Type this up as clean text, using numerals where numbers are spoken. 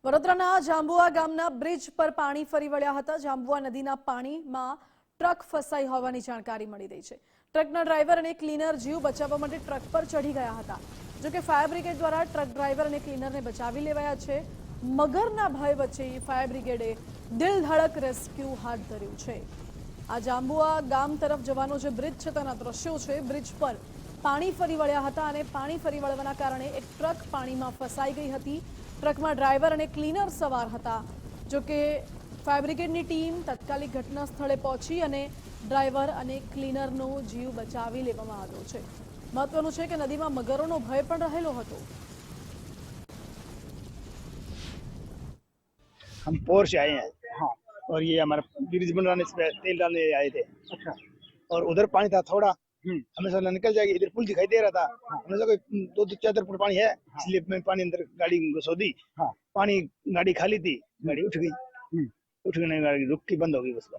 વડોદરાના જાંબુઆ ગામના બ્રિજ પર પાણી ફરી વળ્યા હતા। જાંબુઆ નદીના પાણીમાં ટ્રક ફસાઈ હોવાની જાણકારી મળી રહી છે। ટ્રકના ડ્રાઈવર અને ક્લીનર જીવ બચાવવા માટે ટ્રક પર ચઢી ગયા હતા। જો કે ફાયર બ્રિગેડ દ્વારા ટ્રક ડ્રાઈવર અને ક્લીનરને બચાવી લેવાયા છે। મગરના ભય વચ્ચે ફાયર બ્રિગેડે દિલધડક રેસ્ક્યુ હાથ ધર્યું છે। આ જાંબુઆ ગામ તરફ જવાનો જે બ્રિજ છે તેના દ્રશ્યો છે। બ્રિજ પર પાણી ફરી વળ્યા હતા અને પાણી ફરી વળવાના કારણે એક ટ્રક પાણીમાં ફસાઈ ગઈ હતી। ટ્રકમાં ડ્રાઈવર અને ક્લીનર સવાર હતા। જો કે ફાયર બ્રિગેડની ટીમ તાત્કાલિક ઘટના સ્થળે પહોંચી અને ડ્રાઈવર અને ક્લીનરનો જીવ બચાવી લેવામાં આવ્યો છે। મહત્વનું છે કે નદીમાં મગરોનો ભય પણ રહેલો હતો। हम पोर से आए हैं। हाँ। और ये हमारा ब्रिज बन रहा है, तेल डालने आए थे। अच्छा। और उधर पानी था थोड़ा, हमें सोचा निकल जाएगी, इधर पुल दिखाई दे रहा था। हमने सोचा कोई 2-4 फुट पानी है। हाँ। इसलिए मैं पानी अंदर गाड़ी घुसो दी। हाँ। पानी गाड़ी खाली थी, गाड़ी उठ गई, उठ गई गाड़ी रुक के बंद हो गई बस।